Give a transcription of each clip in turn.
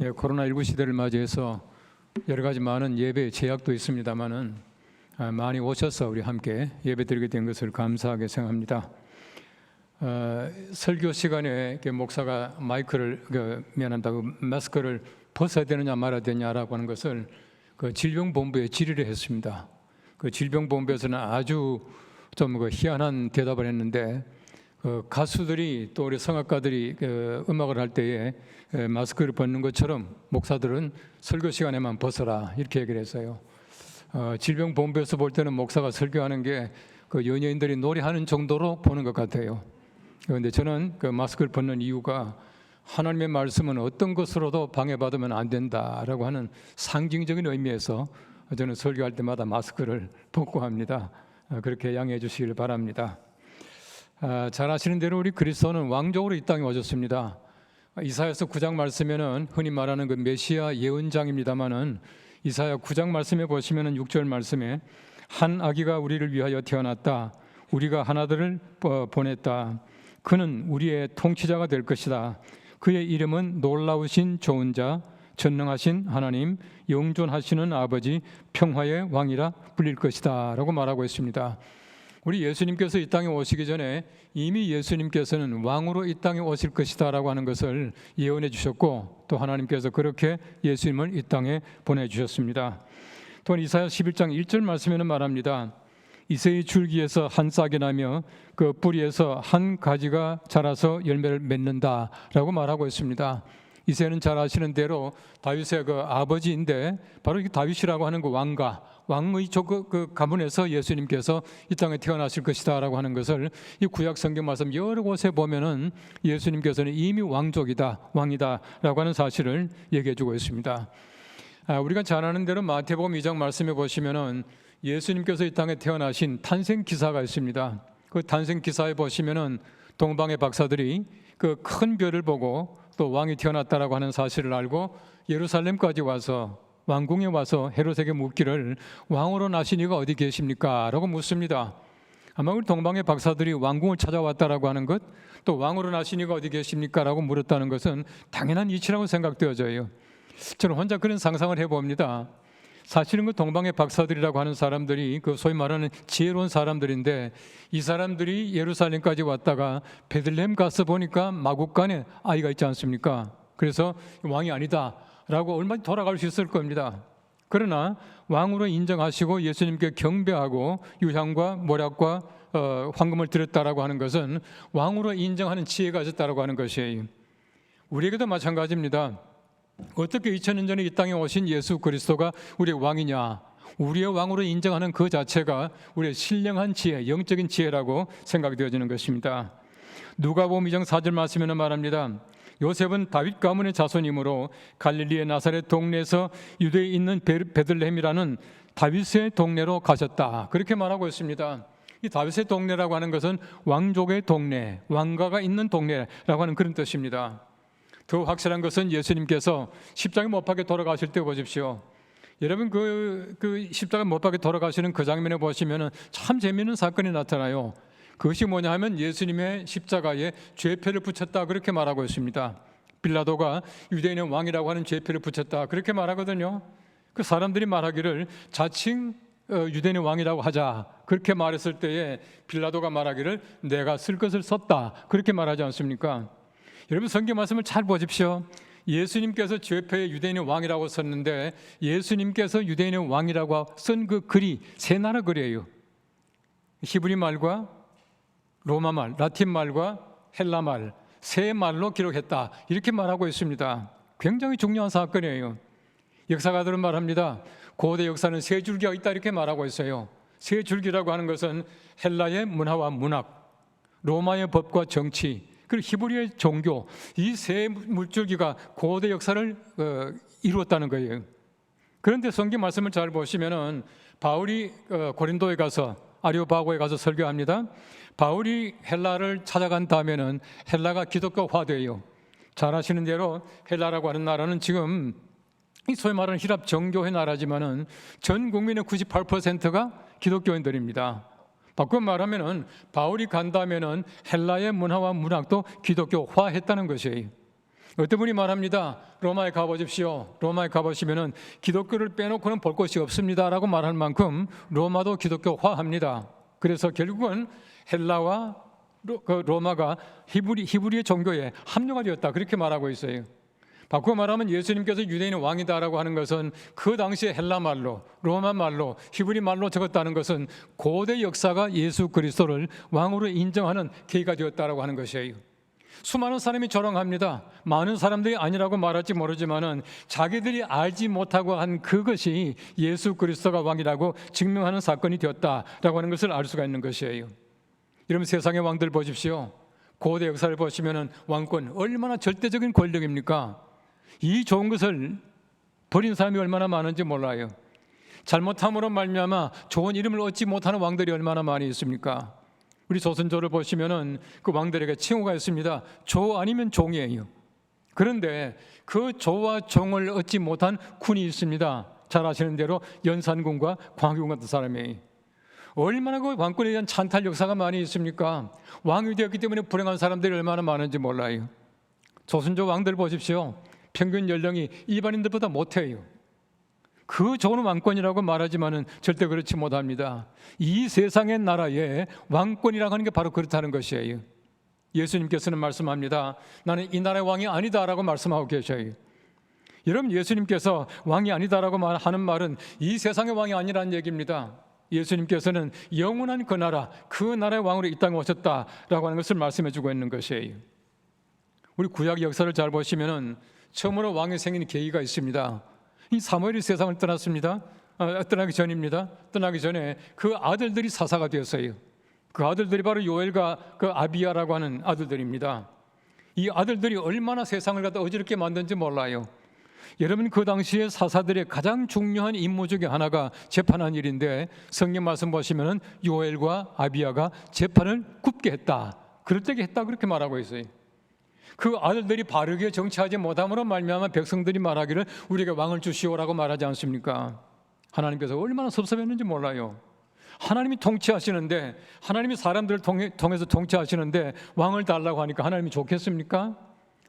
코로나19 시대를 맞이해서 여러 가지 많은 예배 제약도 있습니다만은 많이 오셔서 우리 함께 예배드리게 된 것을 감사하게 생각합니다. 설교 시간에 목사가 마스크를 벗어야 되느냐 말아야 되느냐라고 하는 것을 질병본부에 질의를 했습니다. 그 질병본부에서는 아주 좀 희한한 대답을 했는데, 가수들이 또 우리 성악가들이 음악을 할 때에 마스크를 벗는 것처럼 목사들은 설교 시간에만 벗어라, 이렇게 얘기를 했어요. 질병본부에서 볼 때는 목사가 설교하는 게 연예인들이 노래하는 정도로 보는 것 같아요. 그런데 저는 마스크를 벗는 이유가 하나님의 말씀은 어떤 것으로도 방해받으면 안 된다라고 하는 상징적인 의미에서 저는 설교할 때마다 마스크를 벗고 합니다. 그렇게 양해해 주시길 바랍니다. 잘 아시는 대로 우리 그리스도는 왕족으로 이 땅에 오셨습니다. 이사야서 9장 말씀에는 흔히 말하는 메시아 예언장입니다마는 이사야 9장 말씀에 보시면은 6절 말씀에 한 아기가 우리를 위하여 태어났다. 우리가 하나들을 보냈다. 그는 우리의 통치자가 될 것이다. 그의 이름은 놀라우신 좋은 자, 전능하신 하나님, 영존하시는 아버지, 평화의 왕이라 불릴 것이다 라고 말하고 있습니다. 우리 예수님께서 이 땅에 오시기 전에 이미 예수님께서는 왕으로 이 땅에 오실 것이다 라고 하는 것을 예언해 주셨고, 또 하나님께서 그렇게 예수님을 이 땅에 보내주셨습니다. 또한 이사야 11장 1절 말씀에는 말합니다. 이새의 줄기에서 한 싹이 나며 그 뿌리에서 한 가지가 자라서 열매를 맺는다 라고 말하고 있습니다. 이새는 잘 아시는 대로 다윗의 아버지인데, 바로 다윗이라고 하는 왕의 가문에서 예수님께서 이 땅에 태어나실 것이다 라고 하는 것을 이 구약 성경 말씀 여러 곳에 보면은 예수님께서는 이미 왕족이다, 왕이다 라고 하는 사실을 얘기해 주고 있습니다. 우리가 잘 아는 대로 마태복음 2장 말씀에 보시면은 예수님께서 이 땅에 태어나신 탄생 기사가 있습니다. 그 탄생 기사에 보시면은 동방의 박사들이 그 큰 별을 보고 또 왕이 태어났다라고 하는 사실을 알고 예루살렘까지 와서 왕궁에 와서 헤롯에게 묻기를 왕으로 나신 이가 어디 계십니까? 라고 묻습니다. 아마 우리 동방의 박사들이 왕궁을 찾아왔다라고 하는 것, 또 왕으로 나신 이가 어디 계십니까? 라고 물었다는 것은 당연한 이치라고 생각되어져요. 저는 혼자 그런 상상을 해봅니다. 사실은 그 동방의 박사들이라고 하는 사람들이 소위 말하는 지혜로운 사람들인데, 이 사람들이 예루살렘까지 왔다가 베들레헴 가서 보니까 마국간에 아이가 있지 않습니까? 그래서 왕이 아니다 라고 얼마든지 돌아갈 수 있을 겁니다. 그러나 왕으로 인정하시고 예수님께 경배하고 유향과 모략과 황금을 드렸다라고 하는 것은 왕으로 인정하는 지혜가 있었다라고 하는 것이에요. 우리에게도 마찬가지입니다. 어떻게 2000년 전에 이 땅에 오신 예수 그리스도가 우리의 왕이냐? 우리의 왕으로 인정하는 그 자체가 우리의 신령한 지혜, 영적인 지혜라고 생각이 되어지는 것입니다. 누가복음 2장 4절 말씀에는 말합니다. 요셉은 다윗 가문의 자손이므로 갈릴리의 나사렛 동네에서 유대에 있는 베들레헴이라는 다윗의 동네로 가셨다, 그렇게 말하고 있습니다. 이 다윗의 동네라고 하는 것은 왕족의 동네, 왕가가 있는 동네라고 하는 그런 뜻입니다. 더 확실한 것은 예수님께서 십자가에 못 박혀 돌아가실 때 보십시오. 여러분 그 십자가에 못 박혀 돌아가시는 그 장면에 보시면은 참 재미있는 사건이 나타나요. 그것이 뭐냐 하면 예수님의 십자가에 죄표를 붙였다, 그렇게 말하고 있습니다. 빌라도가 유대인의 왕이라고 하는 죄표를 붙였다, 그렇게 말하거든요. 그 사람들이 말하기를 자칭 유대인의 왕이라고 하자, 그렇게 말했을 때에 빌라도가 말하기를 내가 쓸 것을 썼다, 그렇게 말하지 않습니까? 여러분 성경 말씀을 잘 보십시오. 예수님께서 죄표에 유대인의 왕이라고 썼는데, 예수님께서 유대인의 왕이라고 쓴 그 글이 세 나라 글이에요. 히브리 말과 로마 말, 라틴 말과 헬라 말, 세 말로 기록했다, 이렇게 말하고 있습니다. 굉장히 중요한 사건이에요. 역사가들은 말합니다. 고대 역사는 세 줄기가 있다, 이렇게 말하고 있어요. 세 줄기라고 하는 것은 헬라의 문화와 문학, 로마의 법과 정치, 그리고 히브리의 종교, 이 세 물줄기가 고대 역사를 이루었다는 거예요. 그런데 성경 말씀을 잘 보시면은 바울이 고린도에 가서 아리오바고에 가서 설교합니다. 바울이 헬라를 찾아간 다음에는 헬라가 기독교화돼요. 잘 아시는 대로 헬라라고 하는 나라는 지금 소위 말하는 힐랍 정교회 나라지만은 전 국민의 98%가 기독교인들입니다. 바꿔 말하면은 바울이 간다면은 헬라의 문화와 문학도 기독교화했다는 것이에요. 어떤 분이 말합니다. 로마에 가보십시오. 로마에 가보시면은 기독교를 빼놓고는 볼 곳이 없습니다라고 말할 만큼 로마도 기독교화합니다. 그래서 결국은 헬라와 로마가 히브리의 종교에 합류가 되었다, 그렇게 말하고 있어요. 바꾸어 말하면 예수님께서 유대인의 왕이다라고 하는 것은 그 당시에 헬라 말로, 로마 말로, 히브리 말로 적었다는 것은 고대 역사가 예수 그리스도를 왕으로 인정하는 계기가 되었다라고 하는 것이에요. 수많은 사람이 조롱합니다. 많은 사람들이 아니라고 말할지 모르지만은 자기들이 알지 못하고 한 그것이 예수 그리스도가 왕이라고 증명하는 사건이 되었다라고 하는 것을 알 수가 있는 것이에요. 여러분, 세상의 왕들 보십시오. 고대 역사를 보시면은 왕권 얼마나 절대적인 권력입니까? 이 좋은 것을 버린 사람이 얼마나 많은지 몰라요. 잘못함으로 말미암아 좋은 이름을 얻지 못하는 왕들이 얼마나 많이 있습니까? 우리 조선조를 보시면은 그 왕들에게 칭호가 있습니다. 조 아니면 종이에요. 그런데 그 조와 종을 얻지 못한 군이 있습니다. 잘 아시는 대로 연산군과 광해군 같은 사람이에요. 얼마나 그 왕권에 대한 찬탈 역사가 많이 있습니까? 왕이 되었기 때문에 불행한 사람들이 얼마나 많은지 몰라요. 조선조 왕들 보십시오. 평균 연령이 일반인들보다 못해요. 그 좋은 왕권이라고 말하지만은 절대 그렇지 못합니다. 이 세상의 나라에 왕권이라고 하는 게 바로 그렇다는 것이에요. 예수님께서는 말씀합니다. 나는 이 나라의 왕이 아니다라고 말씀하고 계셔요. 여러분, 예수님께서 왕이 아니다라고 하는 말은 이 세상의 왕이 아니라는 얘기입니다. 예수님께서는 영원한 그 나라의 왕으로 이 땅에 오셨다라고 하는 것을 말씀해 주고 있는 것이에요. 우리 구약 역사를 잘 보시면은 처음으로 왕이 생긴 계기가 있습니다. 이 사무엘이 세상을 떠났습니다. 떠나기 전입니다. 떠나기 전에 그 아들들이 사사가 되었어요. 그 아들들이 바로 요엘과 그 아비야라고 하는 아들들입니다. 이 아들들이 얼마나 세상을 갖다 어지럽게 만든지 몰라요. 여러분, 그 당시에 사사들의 가장 중요한 임무 중에 하나가 재판한 일인데, 성경 말씀 보시면은 요엘과 아비야가 재판을 굽게 했다, 그럴 때게 했다, 그렇게 말하고 있어요. 그 아들들이 바르게 정치하지 못함으로 말미암아 백성들이 말하기를 우리에게 왕을 주시오라고 말하지 않습니까? 하나님께서 얼마나 섭섭했는지 몰라요. 하나님이 통치하시는데, 하나님이 사람들을 통해서 통치하시는데 왕을 달라고 하니까 하나님이 좋겠습니까?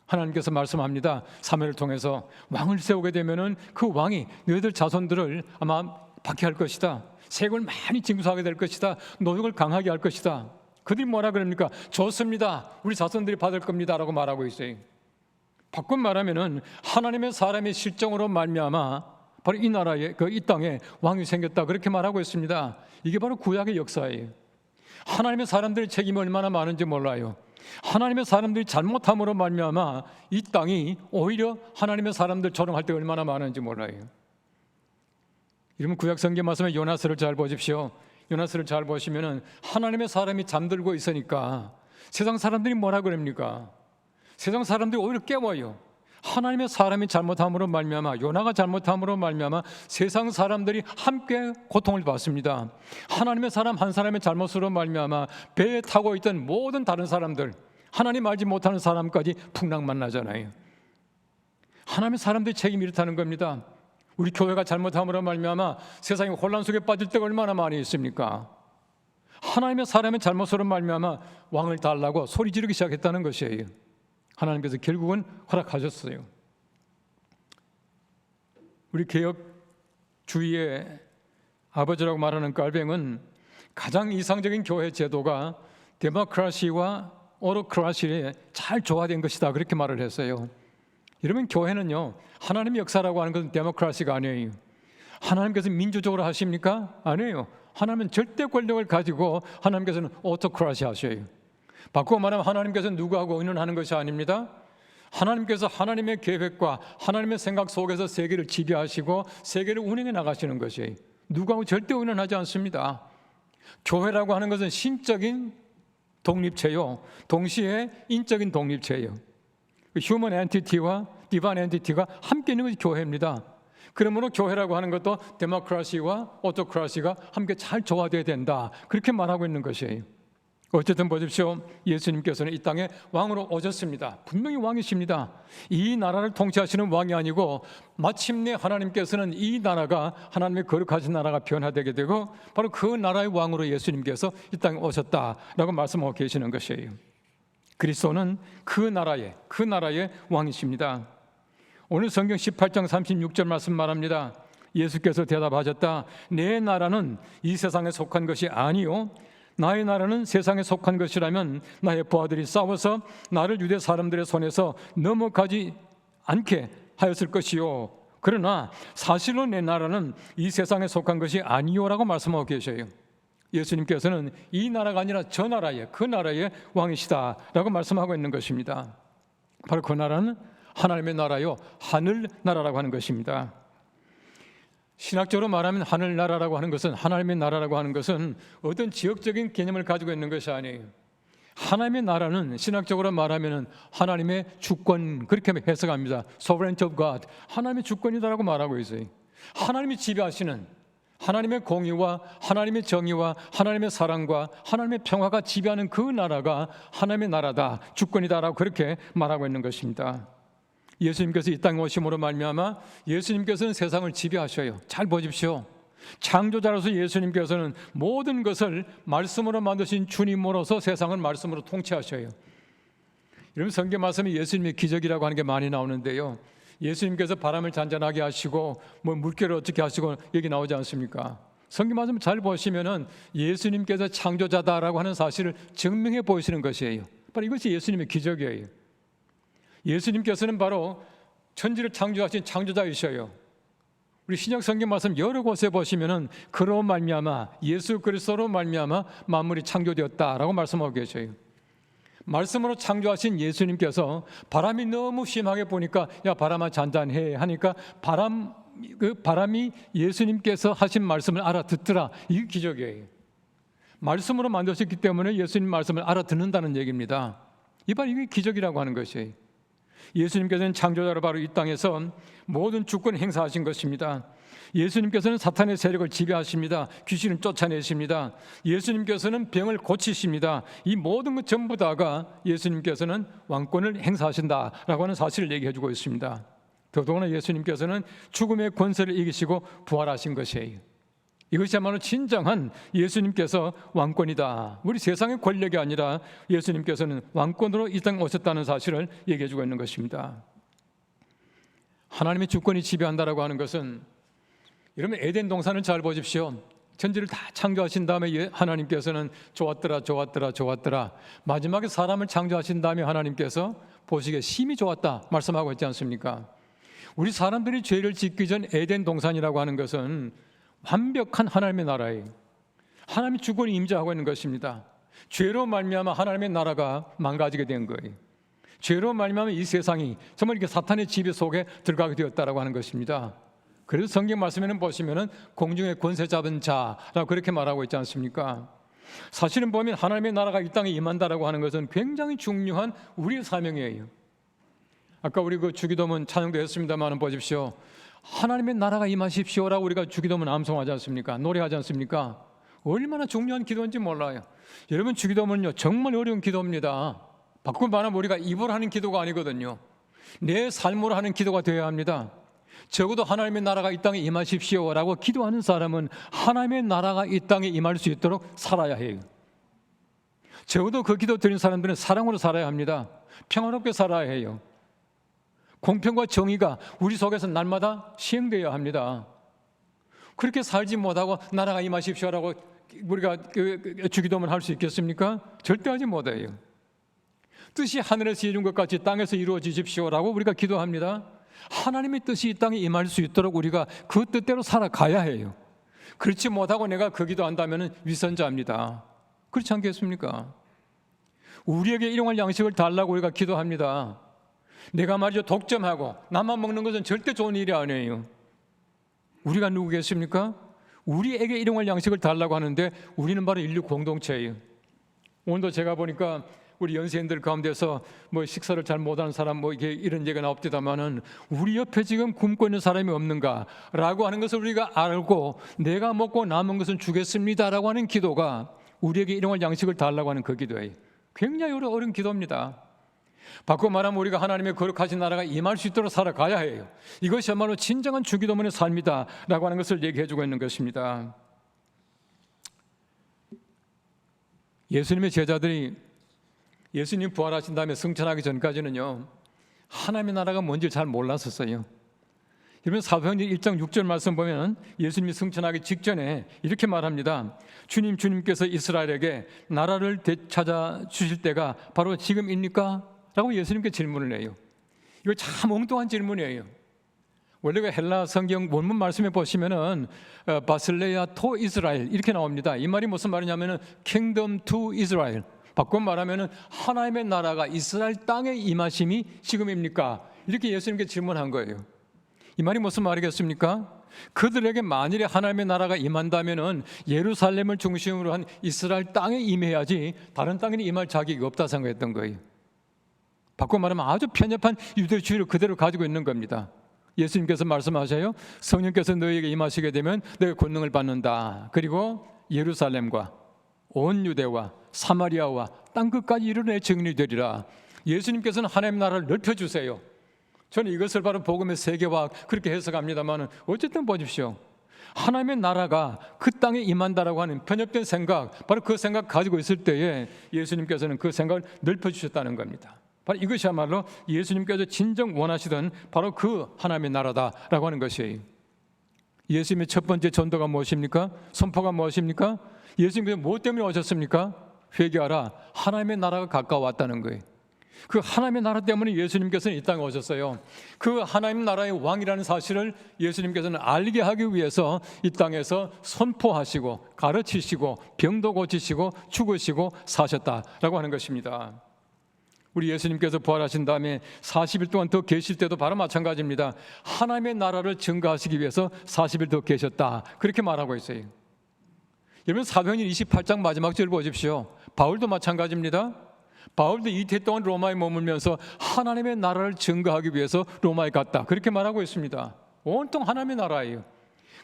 하나님께서 말씀합니다. 사무엘을 통해서 왕을 세우게 되면은 그 왕이 너희들 자손들을 아마 박해할 것이다. 세금을 많이 징수하게 될 것이다. 노역을 강하게 할 것이다. 그들이 뭐라 그럽니까? 좋습니다. 우리 자손들이 받을 겁니다 라고 말하고 있어요. 바꿔 말하면은 하나님의 사람의 실정으로 말미암아 바로 이 나라에, 이 땅에 왕이 생겼다, 그렇게 말하고 있습니다. 이게 바로 구약의 역사예요. 하나님의 사람들의 책임이 얼마나 많은지 몰라요. 하나님의 사람들이 잘못함으로 말미암아 이 땅이 오히려 하나님의 사람들 조롱할 때 얼마나 많은지 몰라요. 여러분, 구약 성경 말씀에 요나스를 잘 보십시오. 요나스를 잘 보시면은 하나님의 사람이 잠들고 있으니까 세상 사람들이 뭐라 그럽니까? 세상 사람들이 오히려 깨워요. 하나님의 사람이 잘못함으로 말미암아, 요나가 잘못함으로 말미암아 세상 사람들이 함께 고통을 받습니다. 하나님의 사람 한 사람의 잘못으로 말미암아 배에 타고 있던 모든 다른 사람들, 하나님 알지 못하는 사람까지 풍랑만 나잖아요. 하나님의 사람들이 책임이 이렇다는 겁니다. 우리 교회가 잘못함으로 말미암아 세상이 혼란 속에 빠질 때가 얼마나 많이 있습니까? 하나님의 사람의 잘못으로 말미암아 왕을 달라고 소리 지르기 시작했다는 것이에요. 하나님께서 결국은 허락하셨어요. 우리 개혁주의의 아버지라고 말하는 깔뱅은 가장 이상적인 교회 제도가 데모크라시와 오토크라시에 잘 조화된 것이다, 그렇게 말을 했어요. 여러분, 교회는요, 하나님의 역사라고 하는 것은 데모크라시가 아니에요. 하나님께서 민주적으로 하십니까? 아니에요. 하나님은 절대 권력을 가지고 하나님께서는 오토크라시 하셔요. 바꾸어 말하면 하나님께서는 누구하고 의논하는 것이 아닙니다. 하나님께서 하나님의 계획과 하나님의 생각 속에서 세계를 지배하시고 세계를 운행해 나가시는 것이에요. 누구하고 절대 의논하지 않습니다. 교회라고 하는 것은 신적인 독립체요, 동시에 인적인 독립체예요. 휴먼 엔티티와 디바인 엔티티가 함께 있는 것이 교회입니다. 그러므로 교회라고 하는 것도 데모크라시와 오토크라시가 함께 잘 조화되어야 된다, 그렇게 말하고 있는 것이에요. 어쨌든 보십시오. 예수님께서는 이 땅에 왕으로 오셨습니다. 분명히 왕이십니다. 이 나라를 통치하시는 왕이 아니고 마침내 하나님께서는 이 나라가 하나님의 거룩하신 나라가 변화되게 되고 바로 그 나라의 왕으로 예수님께서 이 땅에 오셨다라고 말씀하고 계시는 것이에요. 그리스도는 그 나라의 왕이십니다. 오늘 성경 18장 36절 말씀 말합니다. 예수께서 대답하셨다. 내 나라는 이 세상에 속한 것이 아니요 나의 나라는 세상에 속한 것이라면 나의 부하들이 싸워서 나를 유대 사람들의 손에서 넘어가지 않게 하였을 것이요 그러나 사실로 내 나라는 이 세상에 속한 것이 아니요라고 말씀하고 계셔요. 예수님께서는 이 나라가 아니라 저 나라의 그 나라의 왕이시다라고 말씀하고 있는 것입니다. 바로 그 나라는 하나님의 나라요 하늘나라라고 하는 것입니다. 신학적으로 말하면 하늘나라라고 하는 것은 하나님의 나라라고 하는 것은 어떤 지역적인 개념을 가지고 있는 것이 아니에요. 하나님의 나라는 신학적으로 말하면 하나님의 주권 그렇게 해석합니다. Sovereignty of God 하나님의 주권이다라고 말하고 있어요. 하나님이 지배하시는 하나님의 공의와 하나님의 정의와 하나님의 사랑과 하나님의 평화가 지배하는 그 나라가 하나님의 나라다 주권이다라고 그렇게 말하고 있는 것입니다. 예수님께서 이 땅에 오심으로 말미암아 예수님께서는 세상을 지배하셔요. 잘 보십시오. 창조자로서 예수님께서는 모든 것을 말씀으로 만드신 주님으로서 세상을 말씀으로 통치하셔요. 여러분 성경 말씀에 예수님의 기적이라고 하는 게 많이 나오는데요. 예수님께서 바람을 잔잔하게 하시고 물결을 어떻게 하시고 여기 나오지 않습니까? 성경 말씀 잘 보시면은 예수님께서 창조자다라고 하는 사실을 증명해 보이시는 것이에요. 바로 이것이 예수님의 기적이에요. 예수님께서는 바로 천지를 창조하신 창조자이셔요. 우리 신약 성경 말씀 여러 곳에 보시면은 그로 말미암아 예수 그리스도로 말미암아 만물이 창조되었다라고 말씀하고 계셔요. 말씀으로 창조하신 예수님께서 바람이 너무 심하게 부니까 야 바람아 잔잔해 하니까 바람이 예수님께서 하신 말씀을 알아듣더라. 이게 기적이에요. 말씀으로 만드셨기 때문에 예수님 말씀을 알아듣는다는 얘기입니다. 이게 기적이라고 하는 것이에요. 예수님께서는 창조자로 바로 이 땅에서 모든 주권을 행사하신 것입니다. 예수님께서는 사탄의 세력을 지배하십니다. 귀신을 쫓아내십니다. 예수님께서는 병을 고치십니다. 이 모든 것 전부 다가 예수님께서는 왕권을 행사하신다라고 하는 사실을 얘기해 주고 있습니다. 더더구나 예수님께서는 죽음의 권세를 이기시고 부활하신 것이에요. 이것이야말로 진정한 예수님께서 왕권이다. 우리 세상의 권력이 아니라 예수님께서는 왕권으로 이 땅에 오셨다는 사실을 얘기해 주고 있는 것입니다. 하나님의 주권이 지배한다라고 하는 것은 여러분 에덴 동산을 잘 보십시오. 천지를 다 창조하신 다음에 하나님께서는 좋았더라 마지막에 사람을 창조하신 다음에 하나님께서 보시기에 심히 좋았다 말씀하고 있지 않습니까? 우리 사람들이 죄를 짓기 전 에덴 동산이라고 하는 것은 완벽한 하나님의 나라예요. 하나님의 주권이 임재하고 있는 것입니다. 죄로 말미암아 하나님의 나라가 망가지게 된 거예요. 죄로 말미암아 이 세상이 정말 이렇게 사탄의 지배 속에 들어가게 되었다라고 하는 것입니다. 그래서 성경 말씀에는 보시면은 공중의 권세 잡은 자라고 그렇게 말하고 있지 않습니까? 사실은 보면 하나님의 나라가 이 땅에 임한다라고 하는 것은 굉장히 중요한 우리의 사명이에요. 아까 우리 그 주기도문 찬양도 했습니다만 보십시오. 하나님의 나라가 임하십시오라고 우리가 주기도문 암송하지 않습니까? 노래하지 않습니까? 얼마나 중요한 기도인지 몰라요. 여러분 주기도문은요 정말 어려운 기도입니다. 바꾸고 말하면 우리가 입으로 하는 기도가 아니거든요. 내 삶으로 하는 기도가 되어야 합니다. 적어도 하나님의 나라가 이 땅에 임하십시오라고 기도하는 사람은 하나님의 나라가 이 땅에 임할 수 있도록 살아야 해요. 적어도 그 기도 드린 사람들은 사랑으로 살아야 합니다. 평화롭게 살아야 해요. 공평과 정의가 우리 속에서 날마다 시행되어야 합니다. 그렇게 살지 못하고 나라가 임하십시오라고 우리가 주기도문 할 수 있겠습니까? 절대 하지 못해요. 뜻이 하늘에서 이룬 것 같이 땅에서 이루어지십시오라고 우리가 기도합니다. 하나님의 뜻이 이 땅에 임할 수 있도록 우리가 그 뜻대로 살아가야 해요. 그렇지 못하고 내가 그 기도한다면 위선자입니다. 그렇지 않겠습니까? 우리에게 일용할 양식을 달라고 우리가 기도합니다. 내가 말이죠 독점하고 나만 먹는 것은 절대 좋은 일이 아니에요. 우리가 누구겠습니까? 우리에게 일용할 양식을 달라고 하는데 우리는 바로 인류 공동체예요. 오늘도 제가 보니까 우리 연세인들 가운데서 식사를 잘 못하는 사람 이게 이런 얘기가 나옵니다만은 우리 옆에 지금 굶고 있는 사람이 없는가라고 하는 것을 우리가 알고 내가 먹고 남은 것은 주겠습니다라고 하는 기도가 우리에게 일용할 양식을 달라고 하는 그 기도예요. 굉장히 어려운 기도입니다. 바꾸고 말하면 우리가 하나님의 거룩하신 나라가 임할 수 있도록 살아가야 해요. 이것이야말로 진정한 주기도문의 삶이다라고 하는 것을 얘기해 주고 있는 것입니다. 예수님의 제자들이 예수님 부활하신 다음에 승천하기 전까지는요, 하나님의 나라가 뭔지 잘 몰랐었어요. 여러분, 사도행전 1장 6절 말씀 보면 예수님이 승천하기 직전에 이렇게 말합니다. 주님께서 이스라엘에게 나라를 되찾아 주실 때가 바로 지금입니까? 라고 예수님께 질문을 해요. 이거 참 엉뚱한 질문이에요. 원래 그 헬라 성경 원문 말씀에 보시면은 바슬레야 토 이스라엘 이렇게 나옵니다. 이 말이 무슨 말이냐면은 킹덤 투 이스라엘. 바꿔 말하면은 하나님의 나라가 이스라엘 땅에 임하심이 지금입니까? 이렇게 예수님께 질문한 거예요. 이 말이 무슨 말이겠습니까? 그들에게 만일에 하나님의 나라가 임한다면은 예루살렘을 중심으로 한 이스라엘 땅에 임해야지 다른 땅에는 임할 자격이 없다 생각했던 거예요. 바꿔 말하면 아주 편협한 유대주의를 그대로 가지고 있는 겁니다. 예수님께서 말씀하셔요. 성령께서 너희에게 임하시게 되면 너희가 권능을 받는다. 그리고 예루살렘과 온 유대와 사마리아와 땅끝까지 이르러 증인이 되리라. 예수님께서는 하나님의 나라를 넓혀주세요. 저는 이것을 바로 복음의 세계화학 그렇게 해석합니다만 어쨌든 보십시오. 하나님의 나라가 그 땅에 임한다라고 하는 편협된 생각, 바로 그 생각 가지고 있을 때에 예수님께서는 그 생각을 넓혀주셨다는 겁니다. 바로 이것이야말로 예수님께서 진정 원하시던 바로 그 하나님의 나라다라고 하는 것이에요. 예수님의 첫 번째 전도가 무엇입니까? 선포가 무엇입니까? 예수님께서 무엇 때문에 오셨습니까? 회개하라, 하나님의 나라가 가까워왔다는 거예요. 그 하나님의 나라 때문에 예수님께서는 이 땅에 오셨어요. 그 하나님 나라의 왕이라는 사실을 예수님께서는 알게 하기 위해서 이 땅에서 선포하시고 가르치시고 병도 고치시고 죽으시고 사셨다라고 하는 것입니다. 우리 예수님께서 부활하신 다음에 40일 동안 더 계실 때도 바로 마찬가지입니다. 하나님의 나라를 증거하시기 위해서 40일 더 계셨다, 그렇게 말하고 있어요. 여러분, 사도행전 28장 마지막 절 보십시오. 바울도 마찬가지입니다. 바울도 이태 동안 로마에 머물면서 하나님의 나라를 증거하기 위해서 로마에 갔다, 그렇게 말하고 있습니다. 온통 하나님의 나라예요.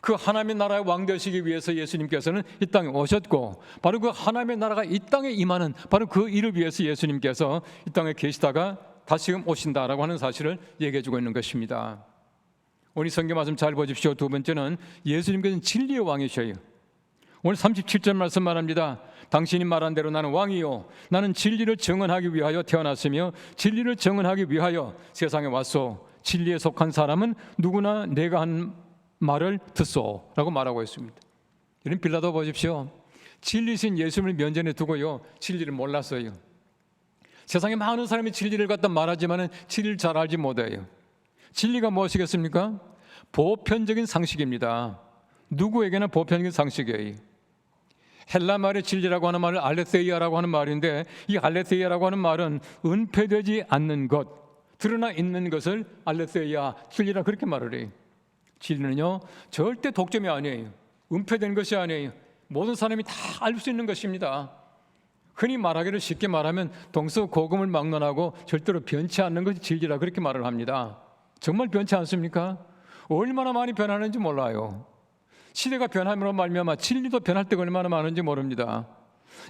그 하나님의 나라의 왕 되시기 위해서 예수님께서는 이 땅에 오셨고, 바로 그 하나님의 나라가 이 땅에 임하는 바로 그 일을 위해서 예수님께서 이 땅에 계시다가 다시금 오신다라고 하는 사실을 얘기해 주고 있는 것입니다. 오늘 성경 말씀 잘 보십시오. 두 번째는 예수님께서는 진리의 왕이셔요. 오늘 37절 말씀 말합니다. 당신이 말한 대로 나는 왕이요, 나는 진리를 증언하기 위하여 태어났으며 진리를 증언하기 위하여 세상에 왔소. 진리에 속한 사람은 누구나 내가 한 말을 듣소 라고 말하고 있습니다. 이런 빌라도 보십시오. 진리신 예수님을 면전에 두고요, 진리를 몰랐어요. 세상에 많은 사람이 진리를 갖다 말하지만 진리를 잘 알지 못해요. 진리가 무엇이겠습니까? 보편적인 상식입니다. 누구에게나 보편적인 상식이에요. 헬라 말의 진리라고 하는 말은 알레세이아라고 하는 말인데, 이 알레세이아라고 하는 말은 은폐되지 않는 것, 드러나 있는 것을 알레세이아, 진리라 그렇게 말을 해요. 진리는요, 절대 독점이 아니에요. 은폐된 것이 아니에요. 모든 사람이 다 알 수 있는 것입니다. 흔히 말하기를 쉽게 말하면 동서고금을 막론하고 절대로 변치 않는 것이 진리라 그렇게 말을 합니다. 정말 변치 않습니까? 얼마나 많이 변하는지 몰라요. 시대가 변함으로 말미암아 진리도 변할 때가 얼마나 많은지 모릅니다.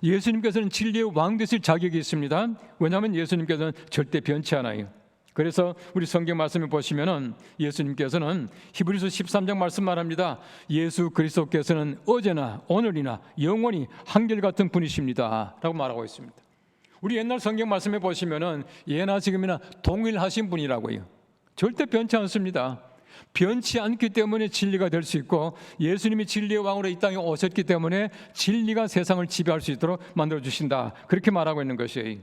예수님께서는 진리의 왕 되실 자격이 있습니다. 왜냐하면 예수님께서는 절대 변치 않아요. 그래서 우리 성경 말씀을 보시면은 예수님께서는 히브리서 13장 말씀 말합니다. 예수 그리스도께서는 어제나 오늘이나 영원히 한결같은 분이십니다 라고 말하고 있습니다. 우리 옛날 성경 말씀에 보시면은 예나 지금이나 동일하신 분이라고요. 절대 변치 않습니다. 변치 않기 때문에 진리가 될 수 있고, 예수님이 진리의 왕으로 이 땅에 오셨기 때문에 진리가 세상을 지배할 수 있도록 만들어 주신다, 그렇게 말하고 있는 것이에요.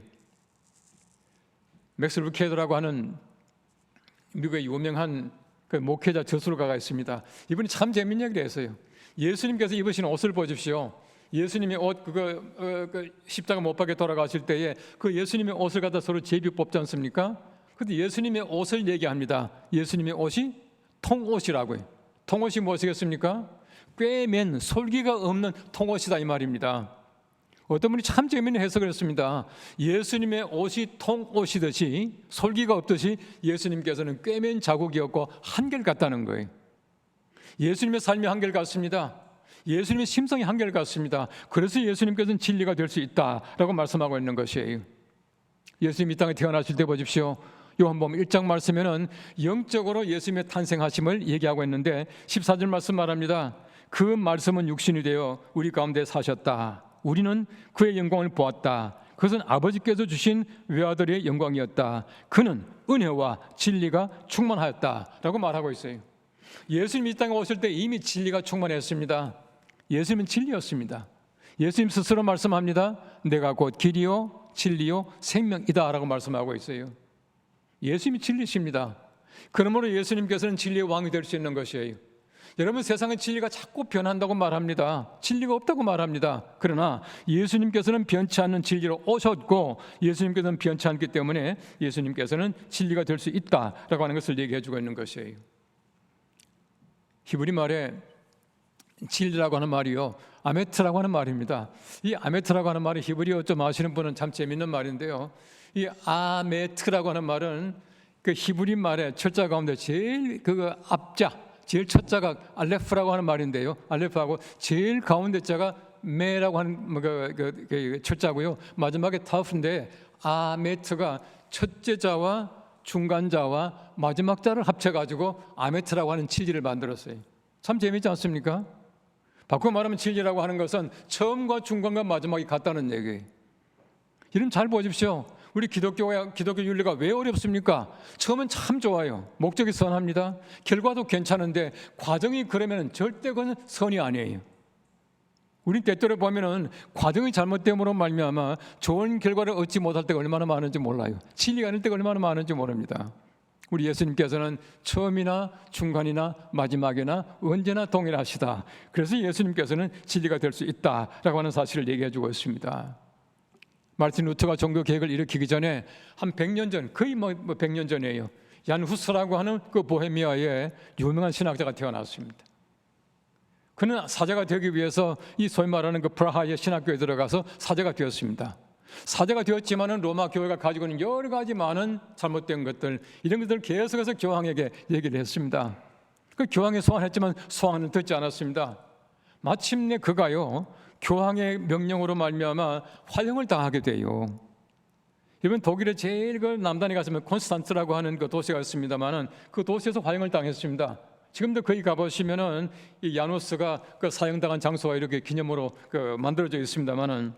맥스 루케더라고 하는 미국의 유명한 그 목회자 저술가가 있습니다. 이분이 참 재밌는 얘기를 했어요. 예수님께서 입으신 옷을 보십시오. 예수님의 옷, 십자가 못 박에 돌아가실 때에 그 예수님의 옷을 갖다 서로 제비 뽑지 않습니까? 근데 예수님의 옷을 얘기합니다. 예수님의 옷이 통옷이라고요. 통옷이 무엇이겠습니까? 꿰맨 솔기가 없는 통옷이다, 이 말입니다. 어떤 분이 참 재미있는 해석을 했습니다. 예수님의 옷이 통옷이듯이, 솔기가 없듯이 예수님께서는 꿰맨 자국이 없고 한결같다는 거예요. 예수님의 삶이 한결같습니다. 예수님의 심성이 한결같습니다. 그래서 예수님께서는 진리가 될 수 있다라고 말씀하고 있는 것이에요. 예수님 이 땅에 태어나실 때 보십시오. 요한복음 1장 말씀에는 영적으로 예수님의 탄생하심을 얘기하고 있는데 14절 말씀 말합니다. 그 말씀은 육신이 되어 우리 가운데 사셨다. 우리는 그의 영광을 보았다. 그것은 아버지께서 주신 외아들의 영광이었다. 그는 은혜와 진리가 충만하였다라고 말하고 있어요. 예수님이 이 땅에 오실 때 이미 진리가 충만했습니다. 예수님은 진리였습니다. 예수님 스스로 말씀합니다. 내가 곧 길이요 진리요 생명이다 라고 말씀하고 있어요. 예수님이 진리십니다. 그러므로 예수님께서는 진리의 왕이 될 수 있는 것이에요. 여러분, 세상의 진리가 자꾸 변한다고 말합니다. 진리가 없다고 말합니다. 그러나 예수님께서는 변치 않는 진리로 오셨고 예수님께서는 변치 않기 때문에 예수님께서는 진리가 될 수 있다라고 하는 것을 얘기해 주고 있는 것이에요. 히브리 말에 진리라고 하는 말이요, 아메트라고 하는 말입니다. 이 아메트라고 하는 말이 히브리어 좀 아시는 분은 참 재밌는 말인데요. 이 아메트라고 하는 말은 그 히브리 말의 철자 가운데 제일 그 앞자, 제일 첫 자가 알레프라고 하는 말인데요. 알레프하고 제일 가운데 자가 메라고 하는 그 철자고요. 마지막에 타프인데 아메트가 첫째 자와 중간 자와 마지막 자를 합쳐가지고 아메트라고 하는 진리를 만들었어요. 참 재미있지 않습니까? 바꾸어 말하면 진리라고 하는 것은 처음과 중간과 마지막이 같다는 얘기예요. 여러분 잘 보십시오. 우리 기독교 윤리가 왜 어렵습니까? 처음은 참 좋아요. 목적이 선합니다. 결과도 괜찮은데 과정이 그러면 절대 그건 선이 아니에요. 우리 때때로 보면은 과정이 잘못됨으로 말미암아 좋은 결과를 얻지 못할 때가 얼마나 많은지 몰라요. 진리가 아닐 때가 얼마나 많은지 모릅니다. 우리 예수님께서는 처음이나 중간이나 마지막이나 언제나 동일하시다. 그래서 예수님께서는 진리가 될 수 있다라고 하는 사실을 얘기해 주고 있습니다. 마르틴 루터가 종교 개혁을 일으키기 전에 한 100년 전, 거의 100년 전이에요. 얀 후스라고 하는 그 보헤미아의 유명한 신학자가 태어났습니다. 그는 사제가 되기 위해서 이 소위 말하는 그 프라하의 신학교에 들어가서 사제가 되었습니다. 사제가 되었지만은 로마 교회가 가지고 있는 여러 가지 많은 잘못된 것들, 이런 것들을 계속해서 교황에게 얘기를 했습니다. 그 교황이 소환했지만 소환은 듣지 않았습니다. 마침내 그가요, 교황의 명령으로 말미암아 화형을 당하게 돼요. 여러분, 독일의 제일 그 남단에 갔으면 콘스탄츠라고 하는 그 도시가 있습니다만은 그 도시에서 화형을 당했습니다. 지금도 거기 가보시면은 이 야누스가 그 사형당한 장소가 이렇게 기념으로 그 만들어져 있습니다만은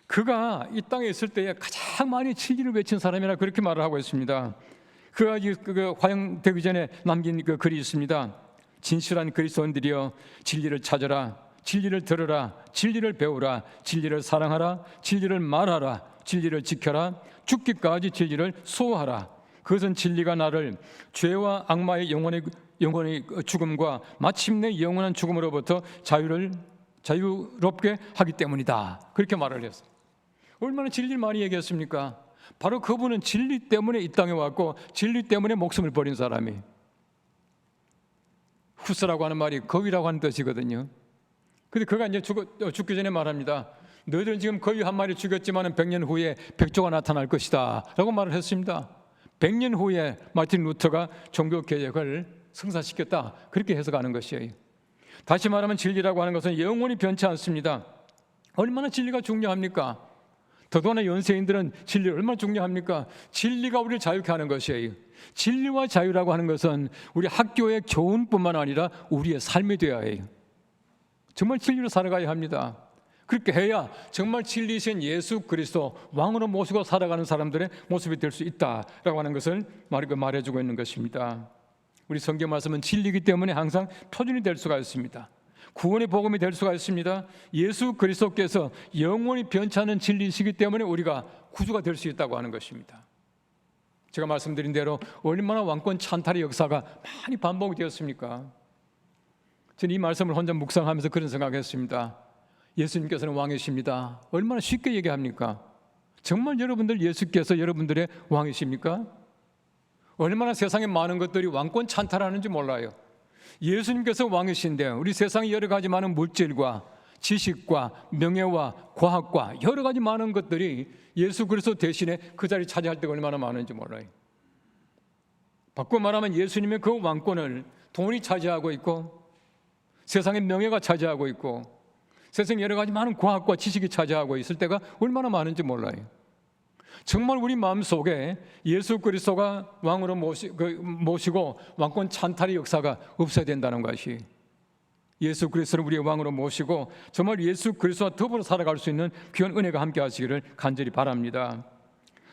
그가 이 땅에 있을 때에 가장 많이 진리를 외친 사람이라 그렇게 말을 하고 있습니다. 그가 그 화형되기 전에 남긴 그 글이 있습니다. 진실한 그리스도인들이여, 진리를 찾아라, 진리를 들으라, 진리를 배우라, 진리를 사랑하라, 진리를 말하라, 진리를 지켜라, 죽기까지 진리를 수호하라. 그것은 진리가 나를 죄와 악마의 영원의 죽음과 마침내 영원한 죽음으로부터 자유롭게 하기 때문이다. 그렇게 말을 했어요. 얼마나 진리를 많이 얘기했습니까? 바로 그분은 진리 때문에 이 땅에 왔고 진리 때문에 목숨을 버린 사람이. 후스라고 하는 말이 거위라고 하는 뜻이거든요. 근데 그가 이제 죽기 전에 말합니다. 너희들은 지금 거위 한 마리 죽였지만 100년 후에 백조가 나타날 것이다 라고 말을 했습니다. 100년 후에 마틴 루터가 종교개혁을 성사시켰다, 그렇게 해석하는 것이에요. 다시 말하면 진리라고 하는 것은 영원히 변치 않습니다. 얼마나 진리가 중요합니까? 더더구나 연세인들은 진리가 얼마나 중요합니까? 진리가 우리를 자유케 하는 것이에요. 진리와 자유라고 하는 것은 우리 학교의 교훈뿐만 아니라 우리의 삶이 되어야 해요. 정말 진리로 살아가야 합니다. 그렇게 해야 정말 진리이신 예수 그리스도 왕으로 모시고 살아가는 사람들의 모습이 될 수 있다라고 하는 것을 말해주고 있는 것입니다. 우리 성경 말씀은 진리이기 때문에 항상 표준이 될 수가 있습니다. 구원의 복음이 될 수가 있습니다. 예수 그리스도께서 영원히 변치 않는 진리이시기 때문에 우리가 구주가 될 수 있다고 하는 것입니다. 제가 말씀드린 대로 얼마나 왕권 찬탈의 역사가 많이 반복이 되었습니까? 저는 이 말씀을 혼자 묵상하면서 그런 생각했습니다. 예수님께서는 왕이십니다. 얼마나 쉽게 얘기합니까? 정말 여러분들 예수께서 여러분들의 왕이십니까? 얼마나 세상에 많은 것들이 왕권 찬탈하는지 몰라요. 예수님께서 왕이신데 우리 세상에 여러 가지 많은 물질과 지식과 명예와 과학과 여러 가지 많은 것들이 예수 그리스도 대신에 그 자리 차지할 때가 얼마나 많은지 몰라요. 바꿔 말하면 예수님의 그 왕권을 돈이 차지하고 있고 세상의 명예가 차지하고 있고 세상에 여러 가지 많은 과학과 지식이 차지하고 있을 때가 얼마나 많은지 몰라요. 정말 우리 마음속에 예수 그리스도가 왕으로 모시고 왕권 찬탈의 역사가 없어야 된다는 것이, 예수 그리스도를 우리의 왕으로 모시고 정말 예수 그리스도와 더불어 살아갈 수 있는 귀한 은혜가 함께 하시기를 간절히 바랍니다.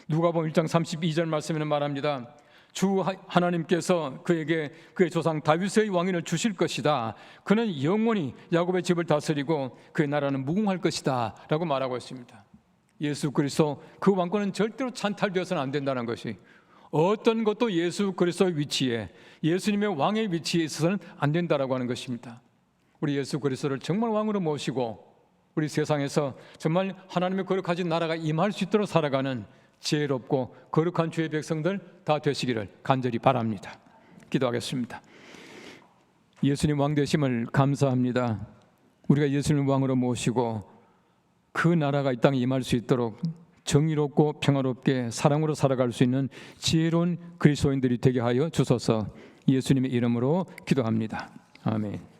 누가복음 1장 32절 말씀에는 말합니다. 주 하나님께서 그에게 그의 조상 다윗의 왕위를 주실 것이다. 그는 영원히 야곱의 집을 다스리고 그의 나라는 무궁할 것이다 라고 말하고 있습니다. 예수 그리스도 그 왕권은 절대로 찬탈되어서는 안 된다는 것이, 어떤 것도 예수 그리스도의 위치에, 예수님의 왕의 위치에 있어서는 안 된다라고 하는 것입니다. 우리 예수 그리스도를 정말 왕으로 모시고 우리 세상에서 정말 하나님의 거룩하신 나라가 임할 수 있도록 살아가는 지혜롭고 거룩한 주의 백성들 다 되시기를 간절히 바랍니다. 기도하겠습니다. 예수님 왕 되심을 감사합니다. 우리가 예수님 왕으로 모시고 그 나라가 이 땅에 임할 수 있도록 정의롭고 평화롭게 사랑으로 살아갈 수 있는 지혜로운 그리스도인들이 되게 하여 주소서. 예수님의 이름으로 기도합니다. 아멘.